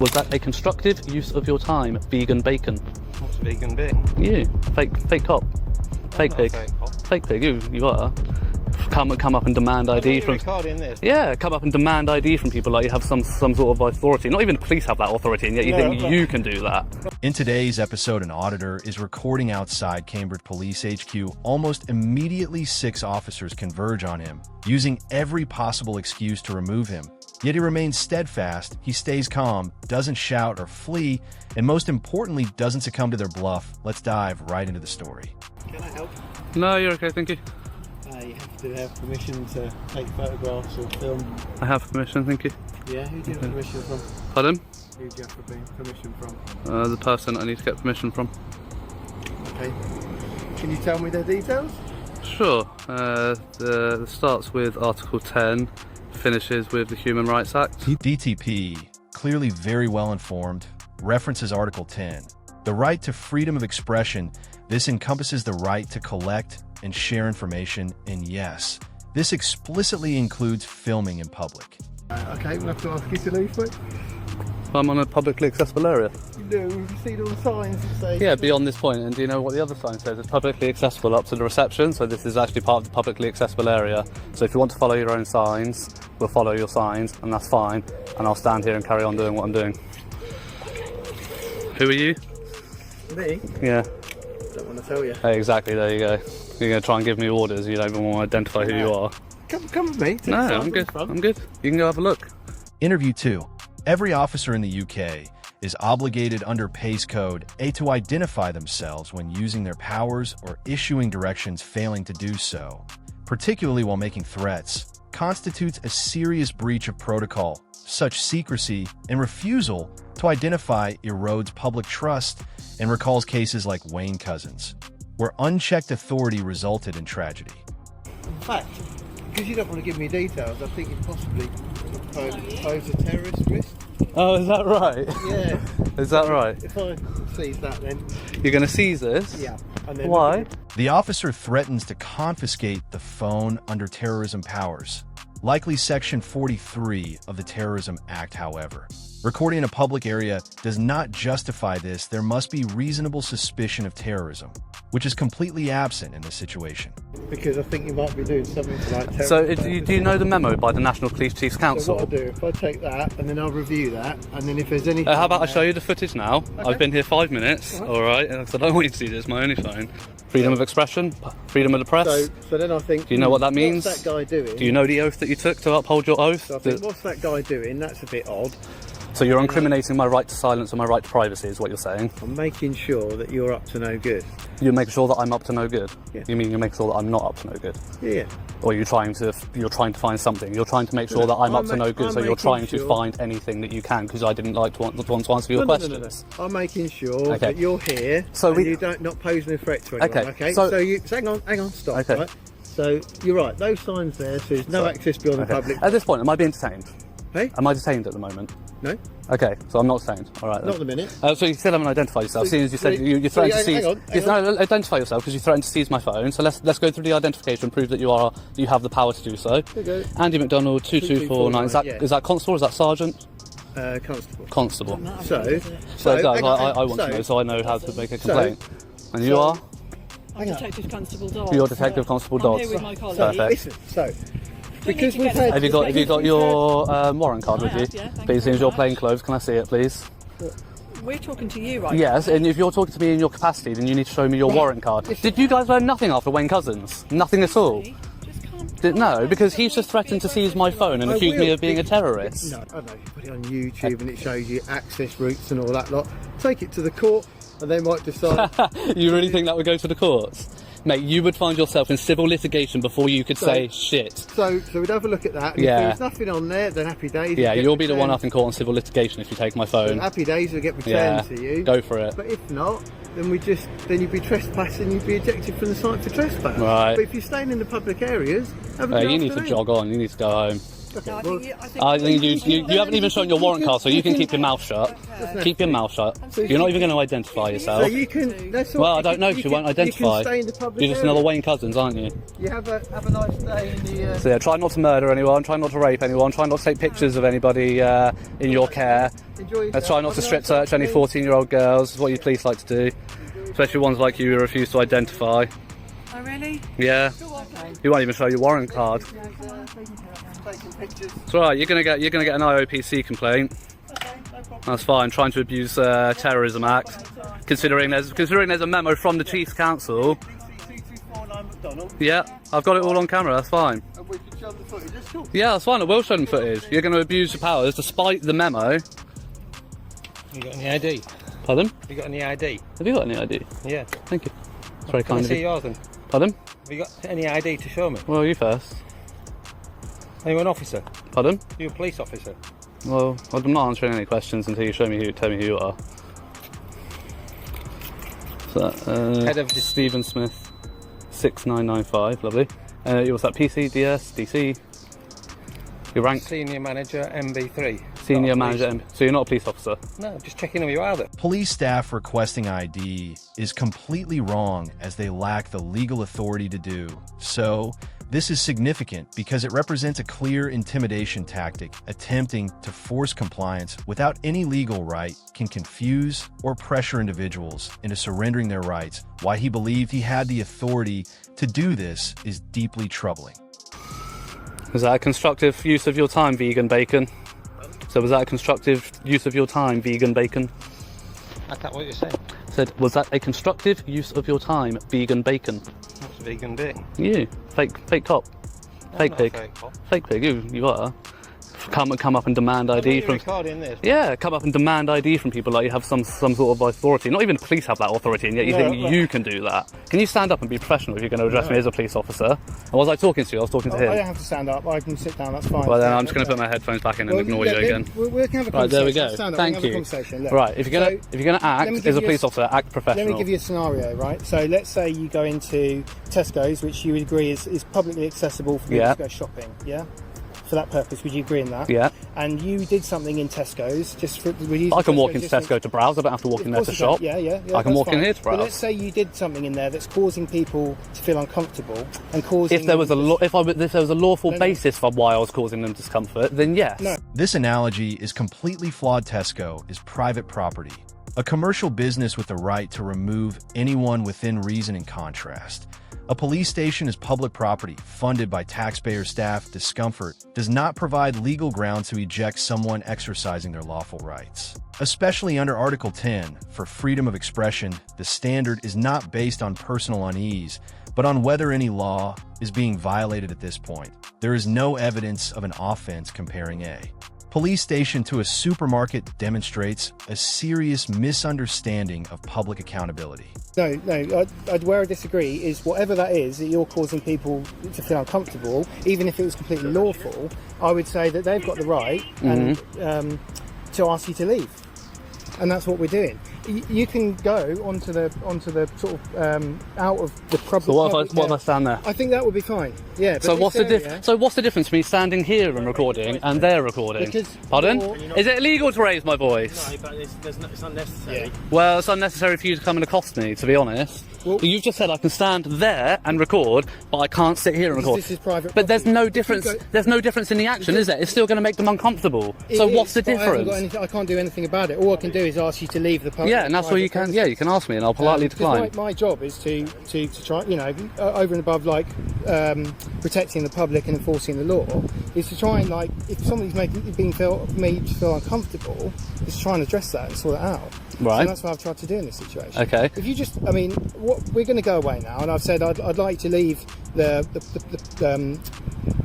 Was that a constructive use of your time? Vegan bacon. What's vegan bacon? You. Fake cop. Fake pig. Fake pig. You are. Come up and demand ID from. Recording this. Yeah, come up and demand ID from people like you have some sort of authority. Not even the police have that authority, and yet you think you can do that. In today's episode, an auditor is recording outside Cambridge Police HQ. Almost immediately, 6 officers converge on him, using every possible excuse to remove him. Yet he remains steadfast, he stays calm, doesn't shout or flee, and most importantly, doesn't succumb to their bluff. Let's dive right into the story. Can I help? No, you're okay, thank you. You have to have permission to take photographs or film. I have permission, thank you. Yeah, who do you have permission from? Pardon? Who do you have permission from? The person I need to get permission from. Okay. Can you tell me their details? Sure. The starts with Article 10, finishes with the Human Rights Act. DTP, clearly very well informed, references Article 10. The right to freedom of expression. This encompasses the right to collect and share information, and yes, this explicitly includes filming in public. Okay, we'll have to ask you to leave, mate. I'm on a publicly accessible area. No, you've seen all the signs that say... Yeah, beyond this point, and do you know what the other sign says? It's publicly accessible up to the reception, so this is actually part of the publicly accessible area. So if you want to follow your own signs, we'll follow your signs, and that's fine, and I'll stand here and carry on doing what I'm doing. Who are you? Me? Yeah. Don't want to tell you. Hey, exactly, there you go. You're going to try and give me orders, you don't even want to identify who you are. Come with me. No, I'm good. I'm good. You can go have a look. Interview 2. Every officer in the UK is obligated under PACE Code A to identify themselves when using their powers or issuing directions failing to do so, particularly while making threats, constitutes a serious breach of protocol. Such secrecy and refusal to identify erodes public trust and recalls cases like Wayne Couzens, where unchecked authority resulted in tragedy. In fact, because you don't want to give me details, I think you possibly pose a terrorist risk. Oh, is that right? Yeah. Is that right? If I seize that, then... You're going to seize this? Yeah. And then Why? The officer threatens to confiscate the phone under terrorism powers, likely Section 43 of the Terrorism Act, however. Recording in a public area does not justify this. There must be reasonable suspicion of terrorism, which is completely absent in this situation. Because I think you might be doing something to like terrorism. So, do you know the memo by the National Police Chiefs Council? So what I'll do, if I take that, and then I'll review that, and then if there's any... How about I show you the footage now? Okay. I've been here 5 minutes, alright? So I don't want you to see this, my only phone. Freedom of expression, freedom of the press. So then I think... Do you know what that means? What's that guy doing? Do you know the oath that you took to uphold your oath? So I think, what's that guy doing? That's a bit odd. So you're incriminating my right to silence and my right to privacy is what you're saying? I'm making sure that you're up to no good. You make sure that I'm up to no good? Yeah. You mean you make sure that I'm not up to no good? Yeah. Or you're trying to find something? You're trying to make sure that I'm up to no good, so you're trying to find anything that you can because I didn't want to answer your questions. No. I'm making sure that you're here so and you're not posing a threat to anyone, okay? So hang on, stop, okay. Right? So you're right, those signs there says no access beyond the public. At this point, am I being detained? Hey? Am I detained at the moment? No. Okay, so I'm not detained. All right. Then. Not at the minute. So you still haven't identified yourself. Seeing as you said you threatened to seize. Hang on. Identify yourself because you threatened to seize my phone. So let's go through the identification, prove that you have the power to do so. Okay. Andy McDonald, 2249. Is that constable or is that sergeant? Constable. Constable. So I want to know so I know how to make a complaint. And you are? I'm Detective Constable Dodds. You're Detective Constable Dodds. I'm here with my colleague. Perfect. Listen, because we've had... Have you got your warrant card with you? Yeah, please, in your plain clothes, can I see it, please? We're talking to you right Yes, now. and if you're talking to me in your capacity, then you need to show me your warrant card. Did you guys learn nothing after Wayne Couzens? Nothing at all? No, because he's just threatened to seize my phone and accused me of being a terrorist. No, I know, you put it on YouTube and it shows you access routes and all that lot. Take it to the court and they might decide... You really think that would go to the courts? Mate, you would find yourself in civil litigation before you could say shit. So we'd have a look at that. And if there's nothing on there, then happy days. Yeah, you'll be the one up in court on civil litigation if you take my phone. So happy days will get returned to you. Go for it. But if not, then you'd be trespassing, you'd be ejected from the site for trespass. Right. But if you're staying in the public areas, have a good You need to afternoon. jog on, you need to go home. No, I think I think you haven't even shown your warrant card, so you can keep your mouth shut. Keep your mouth shut. You're not even going to identify yourself. So you can. That's all, Well, I don't know, she won't identify. You can stay in the public You're just area. another Wayne Cousins, aren't you? You have a nice day in the. So yeah, try not to murder anyone, try not to rape anyone, try not to take pictures of anybody in your care. Enjoy And try not to strip search any 14-year-old girls, is what you police like to do. Especially ones like you who refuse to identify. Oh, really? Yeah. You won't even show your warrant card. Taking pictures. It's alright, you're gonna get an IOPC complaint. That's fine. Trying to abuse terrorism act. Considering there's a memo from the Chiefs Council. Yeah, I've got it all on camera. That's fine. And we can show the footage. That's cool. Yeah, that's fine. I will show them footage. You're going to abuse your powers despite the memo. You got any ID? Pardon? You got any ID? Have you got any ID? Yeah. Thank you. It's very Can I kind of see you. yours then? Pardon? Have you got any ID to show me? Well, you first. Are you an officer? Pardon? Are you a police officer? Well, I'm not answering any questions until you tell me who you are. So, Head of Stephen Smith, 6995, lovely. What's that? PC, DS, DC? Your rank? Senior manager, MB3. Senior Not a manager. police- So you're not a police officer? No, just checking who you are then. Police staff requesting ID is completely wrong as they lack the legal authority to do. So, this is significant because it represents a clear intimidation tactic attempting to force compliance without any legal right can confuse or pressure individuals into surrendering their rights. Why he believed he had the authority to do this is deeply troubling. Was that a constructive use of your time, vegan bacon? So was that a constructive use of your time, vegan bacon? I can't what you're saying. Said, was that a constructive use of your time, vegan bacon? What's vegan doing? You, fake cop, fake I'm not pig, a fake cop. fake pig. You are. Come up and demand ID You're from. recording this. Yeah, come up and demand ID from people like you have some sort of authority. Not even the police have that authority, and yet you think you can do that. Can you stand up and be professional if you're going to address me as a police officer? And was I talking to you? I was talking to I don't him. have to stand up. I can sit down. That's fine. Well, then I'm just going to put my headphones back in and ignore you again. We can have a conversation. Right, there we go. Stand up, Thank we can you. have a conversation. Look. Right, if you're gonna act let me as give a you police officer, act professional. Let me give you a scenario, right? So let's say you go into Tesco's, which you would agree is publicly accessible for people to go shopping, yeah? For that purpose, would you agree in that? Yeah. And you did something in Tesco's, just for... I can walk into Tesco to browse. I don't have to walk in there to shop. Yeah. I can walk in here to But browse. let's say you did something in there that's causing people to feel uncomfortable and causing... If there was a lawful No. basis for why I was causing them discomfort, then yes. No. This analogy is completely flawed. Tesco is private property, a commercial business with the right to remove anyone within reason. In contrast, a police station is public property funded by taxpayer staff. Discomfort does not provide legal grounds to eject someone exercising their lawful rights. Especially under Article 10, for freedom of expression, the standard is not based on personal unease, but on whether any law is being violated at this point. There is no evidence of an offense comparing a police station to a supermarket demonstrates a serious misunderstanding of public accountability. No, where I disagree is whatever that is that you're causing people to feel uncomfortable, even if it was completely lawful, I would say that they've got the right and to ask you to leave. And that's what we're doing. You can go onto the sort of out of the public. So what if I stand there? I think that would be fine. Yeah. But So what's the area- difference between standing here and recording and there recording? Because Pardon? you're- Is it illegal to raise my voice? No, but it's unnecessary. Yeah. Well, it's unnecessary for you to come and accost me, to be honest. Well- You've just said I can stand there and record, but I can't sit here and Because record. this is private But there's property. no If you difference. go- There's no difference in the action, is there? It's still going to make them uncomfortable. So It what's is, the but difference? I can't do anything about it. All I can do is ask you to leave the public. Yeah, and that's what you can. Yeah, you can ask me, and I'll politely decline. Because my job is to try, over and above like protecting the public and enforcing the law, is to try and if somebody's made me feel uncomfortable, is to try and address that and sort it out. Right. So that's what I've tried to do in this situation. Okay. If you just, we're going to go away now, and I've said I'd like to leave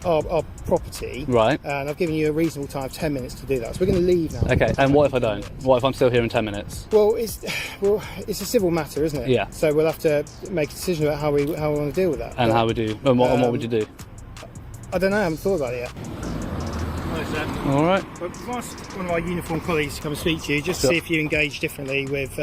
our property. Right. And I've given you a reasonable time of 10 minutes to do that. So we're going to leave now. Okay, and what if I don't? What if I'm still here in 10 minutes? Well, it's a civil matter, isn't it? Yeah. So we'll have to make a decision about how we want to deal with that. And But how would you? And what would you do? I don't know. I haven't thought about it yet. All right. But we've asked one of our uniformed colleagues to come and speak to you, just to Sure. see if you engage differently with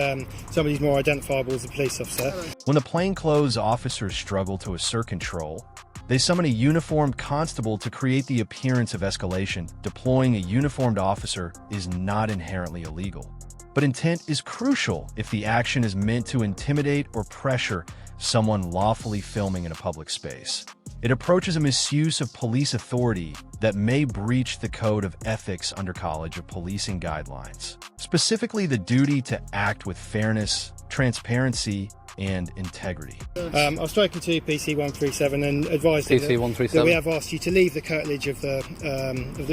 somebody who's more identifiable as a police officer. When the plainclothes officers struggle to assert control, They summon a uniformed constable to create the appearance of escalation. Deploying a uniformed officer is not inherently illegal. But intent is crucial if the action is meant to intimidate or pressure someone lawfully filming in a public space. It approaches a misuse of police authority that may breach the code of ethics under College of Policing guidelines, specifically the duty to act with fairness, transparency, and integrity. I've spoken to PC 137 and advised them PC that 137. we have asked you to leave the curtilage of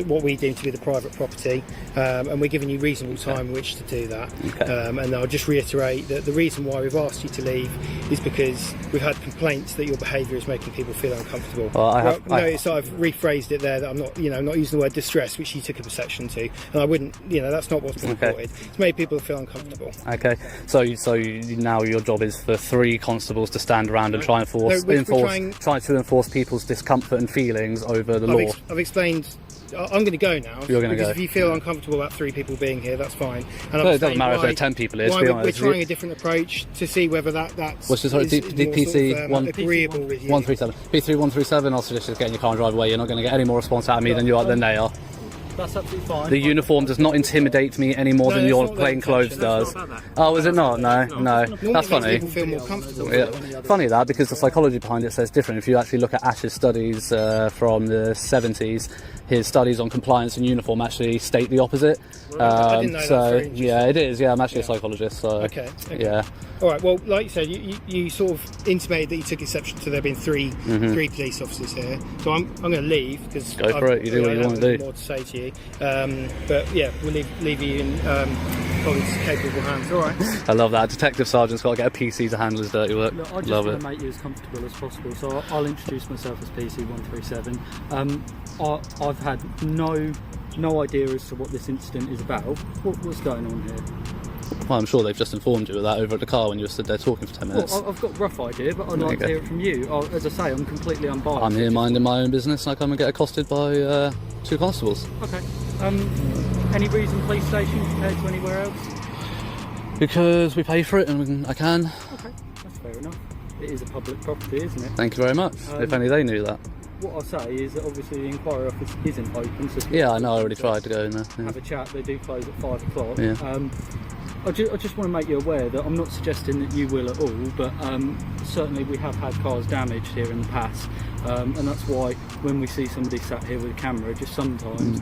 what we deem to be the private property, and we're giving you reasonable time in which to do that. And I'll just reiterate that the reason why we've asked you to leave is because we've had complaints that your behaviour is making people feel uncomfortable. Well, Notice I've rephrased it there, that I'm not using the word distress, which you took a perception to, and I wouldn't. That's not what's been reported. It's made people feel uncomfortable. Okay, so now your job is for 3 constables to stand around and try and try to enforce people's discomfort and feelings over the law. I've explained. I'm going to go now. You're going to go. If you feel uncomfortable about 3 people being here, that's fine. And It doesn't matter if there are 10 people here. We're trying a different approach to see whether that's PC agreeable with you. 137. PC 137. I'll suggest just get in your car and drive away. You're not going to get any more response out of me than they are. That's absolutely fine. The uniform does not intimidate me any more than your plain clothes does. Oh, is it not? No. That's funny. People feel more comfortable. Yeah. Funny that, because the psychology behind it says different. If you actually look at Ash's studies from the 70s, his studies on compliance and uniform actually state the opposite. I didn't know that. Yeah, it is. Yeah, I'm actually a psychologist. So okay. Yeah. All right. Well, like you said, you sort of intimated that you took exception to there being three police officers here. So I'm going to leave because go for it. You do what you want to do. More to say to you, but yeah, we'll leave you in colleagues' capable hands. All right. I love that. Detective sergeant's got to get a PC to handle his dirty work. Look, I just love want it. to make you as comfortable as possible, so I'll introduce myself as PC 137. I've had no idea as to what this incident is about. What's going on here? Well, I'm sure they've just informed you of that over at the car when you were stood there talking for 10 minutes. Well, I've got a rough idea, but I'd like to hear it from you. As I say, I'm completely unbiased. I'm here minding my own business and I come and get accosted by 2 constables. Okay. Any reason police station compared to anywhere else? Because we pay for it and I can. Okay, that's fair enough. It is a public property, isn't it? Thank you very much. If only they knew that. What I'll say is that obviously the inquiry office isn't open, so Yeah, I know, I already tried to go in there. Yeah. have a chat. They do close at 5 o'clock. Yeah. I just want to make you aware that I'm not suggesting that you will at all, but certainly we have had cars damaged here in the past, and that's why when we see somebody sat here with a camera, just sometimes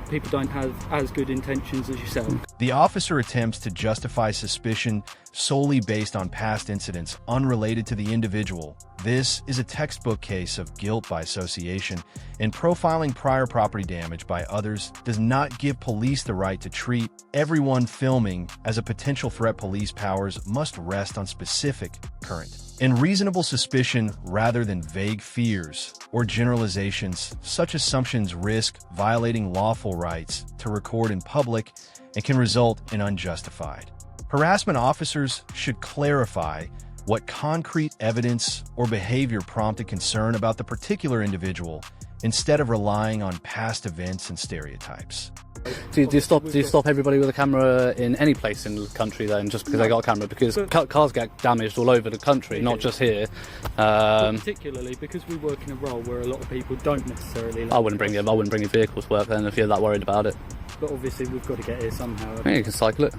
people don't have as good intentions as yourself. The officer attempts to justify suspicion solely based on past incidents unrelated to the individual. This is a textbook case of guilt by association, and profiling prior property damage by others does not give police the right to treat everyone filming as a potential threat. Police powers must rest on specific, current, and reasonable suspicion rather than vague fears or generalizations. Such assumptions risk violating lawful rights to record in public and can result in unjustified harassment. Officers should clarify what concrete evidence or behavior prompted concern about the particular individual instead of relying on past events and stereotypes. Do you stop everybody with a camera in any place in the country then, just because they got a camera? Because cars get damaged all over the country, not just here. Particularly because we work in a role where a lot of people don't necessarily. I wouldn't bring your vehicle to work then if you're that worried about it. But obviously we've got to get here somehow. Yeah, you can cycle it.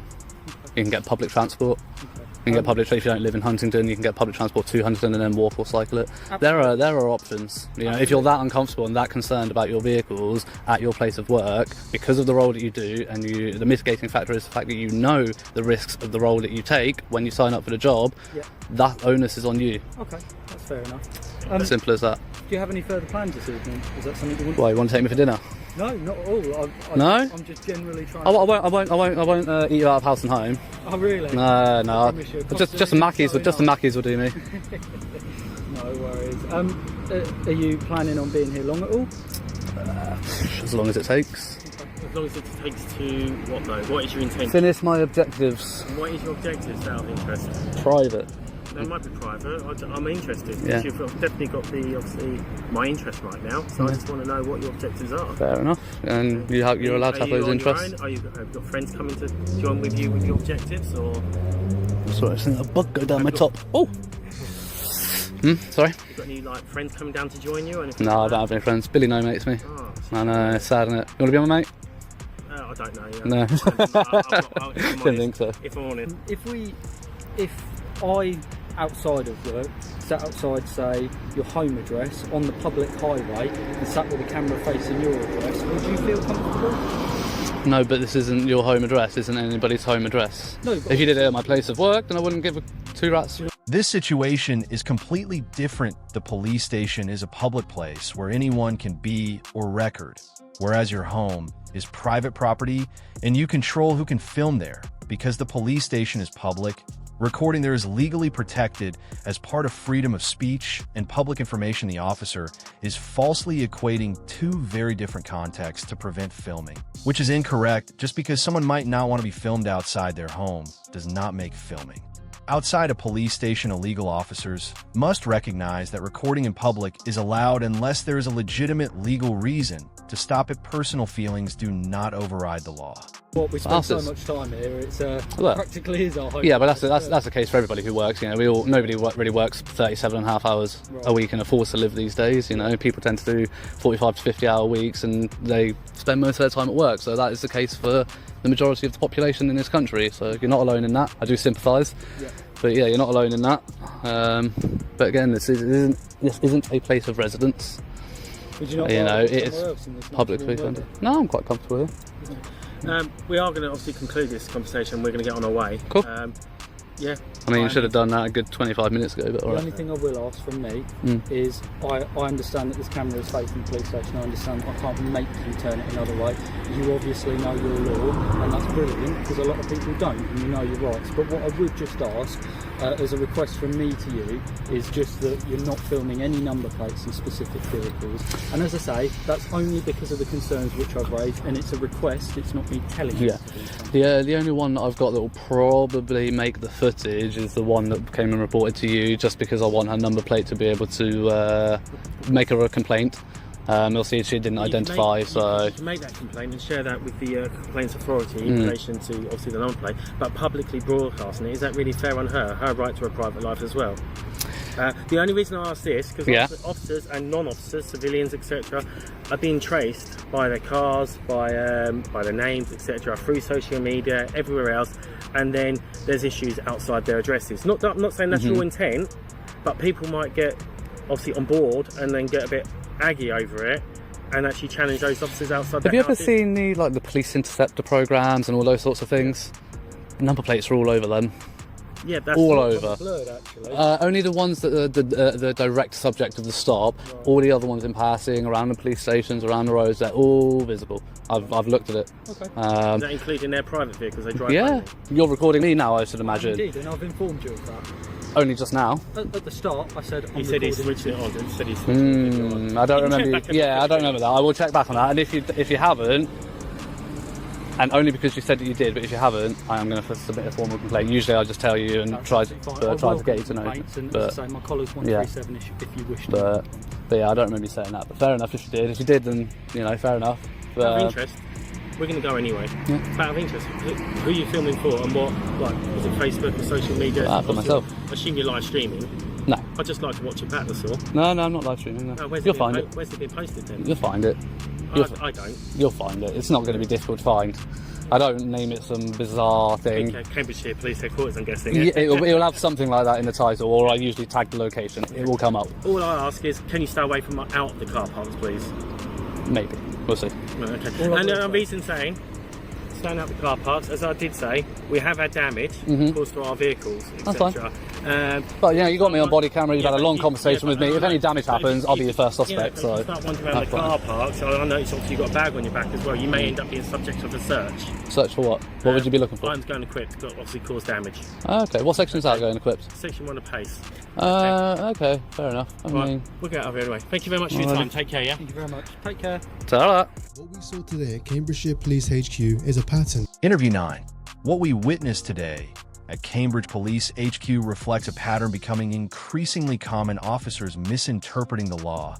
You can get public transport. You can get public transport if you don't live in Huntingdon. You can get public transport to Huntingdon and then walk or cycle it. There are options. If you're that uncomfortable and that concerned about your vehicles at your place of work because of the role that you do, and the mitigating factor is the fact that you know the risks of the role that you take when you sign up for the job. That onus is on you. Okay, that's fair enough. Simple as that. Do you have any further plans this evening? Is that something you want? Why, you want to take me for dinner? No, not at all. No? I'm just generally trying. I won't eat you out of house and home. Oh really? No. Just some Mackies will do me. No worries. Are you planning on being here long at all? As long as it takes. As long as it takes to what though? What is your intention? Finish my objectives. And what is your objectives out of interest? Private. That might be private. I'm interested because Yeah. you've definitely got obviously my interest right now. So I just want to know what your objectives are. Fair enough. And you're allowed to have those interests. Have you got friends coming to join with you with your objectives, or? Sorry, I've seen a bug go down my top. Oh! Sorry? You got any like friends coming down to join you or anything? No, I like don't have any friends. Billy no mates me. Oh, I know, it's sad, isn't it? You want to be my mate? I don't know. Yeah. No. Didn't think so. If I'm honest. If I, outside of work, sat outside, say, your home address on the public highway and sat with a camera facing your address, would you feel comfortable? No, but this isn't your home address, isn't anybody's home address. No, if you did it at my place of work, then I wouldn't give a two rats. This situation is completely different. The police station is a public place where anyone can be or record, whereas your home is private property and you control who can film there. Because the police station is public, recording there is legally protected as part of freedom of speech, and public information the officer is falsely equating two very different contexts to prevent filming, which is incorrect. Just because someone might not want to be filmed outside their home does not make filming. Outside a police station, illegal officers must recognize that recording in public is allowed unless there is a legitimate legal reason to stop it. Personal feelings do not override the law. Well, we spend so much time here, it's practically is our home. Yeah, but that's the case for everybody who works. You know, nobody really works 37.5 hours a week and are forced to live these days. You know, people tend to do 45 to 50-hour weeks, and they spend most of their time at work. So that is the case for the majority of the population in this country. So you're not alone in that. I do sympathise. Yeah. But yeah, you're not alone in that. But again, this isn't a place of residence. Would you not it is publicly funded. No, I'm quite comfortable here. We are going to obviously conclude this conversation. We're going to get on our way. Cool. Yeah. I mean, you should have done that a good 25 minutes ago, but all right. The only thing I will ask from me is I understand that this camera is safe in the police station. I understand I can't make you turn it another way. You obviously know your law, and that's brilliant because a lot of people don't, and you know your rights. But what I would just ask, as a request from me to you, is just that you're not filming any number plates in specific vehicles. And as I say, that's only because of the concerns which I've raised, and it's a request, it's not me telling you to do something. Yeah, the only one that I've got that will probably make the footage is the one that came and reported to you, just because I want her number plate to be able to make her a complaint. You'll see she didn't identify, you can make that complaint and share that with the complaints authority in relation to obviously the number plate, but publicly broadcasting it, is that really fair on her right to a private life as well? The only reason I ask this, because officers and non-officers, civilians, etc., are being traced by their cars, by their names, etc., through social media, everywhere else, and then there's issues outside their addresses. I'm not saying that's your intent, but people might get obviously on board and then get a bit aggy over it and actually challenge those officers outside. Have you ever seen the police interceptor programs and all those sorts of things? Number plates are all over them. Yeah, that's all over. Blurred, actually. Only the ones that are the direct subject of the stop. Right. All the other ones in passing, around the police stations, around the roads, they're all visible. I've looked at it. Okay. Is that including their private vehicles they drive? Yeah. You're recording me now, I should imagine. Indeed, and I've informed you of that. Only just now. At the start, I said he said he switched it on. He said he switched it on. I don't remember. Yeah, I don't remember that. I will check back on that. And if you haven't, and only because you said that you did, but if you haven't, I am going to submit a formal complaint. Usually, I'll just tell you and try to get you to know. But say my collar's 137 if you wish to. But yeah, I don't remember you saying that. But fair enough if you did. If you did, then fair enough. But, out of interest, we're going to go anyway. Yeah. Out of interest, who are you filming for, and what? Like, is it Facebook or social media? For myself. I assume you're live streaming. No. I'd just like to watch it back, that's all. No, I'm not live streaming. No. You'll find it. Where's it being posted then? You'll find it. I don't. You'll find it. It's not going to be difficult to find. I don't name it some bizarre thing. Cambridgeshire Police Headquarters, I'm guessing. Yeah, it'll have something like that in the title, or I usually tag the location. It will come up. All I ask is, can you stay away from out of the car parks, please? Maybe. We'll see. Okay. And the reason saying, staying out the car parks, as I did say, we have had damage caused to our vehicles, etc. But you got me on body camera. You've had a long conversation with me. If any damage happens, I'll be your first suspect. So it's not wandering around the car park. So I noticed obviously you've got a bag on your back as well. You may end up being subject of a search. Search for what? What would you be looking for? Items going equipped, obviously cause damage. Okay. What section is that going equipped? Section 1 of PACE. Okay. Fair enough. I mean, we'll get out of here anyway. Thank you very much for your time. Take care. Yeah. Thank you very much. Take care. Ta-ra. What we saw today at Cambridgeshire Police HQ is a pattern. Interview 9. What we witnessed today at Cambridge Police HQ reflects a pattern becoming increasingly common: officers misinterpreting the law,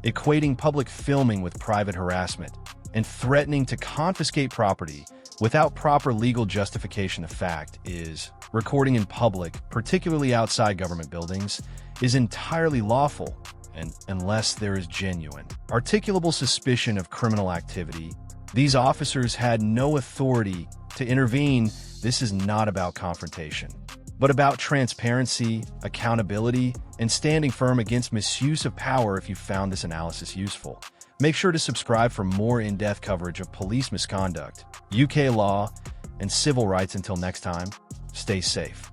equating public filming with private harassment, and threatening to confiscate property without proper legal justification of fact is recording in public, particularly outside government buildings, is entirely lawful, and unless there is genuine, articulable suspicion of criminal activity. These officers had no authority to intervene. This is not about confrontation, but about transparency, accountability, and standing firm against misuse of power. If you found this analysis useful, make sure to subscribe for more in-depth coverage of police misconduct, UK law, and civil rights. Until next time, stay safe.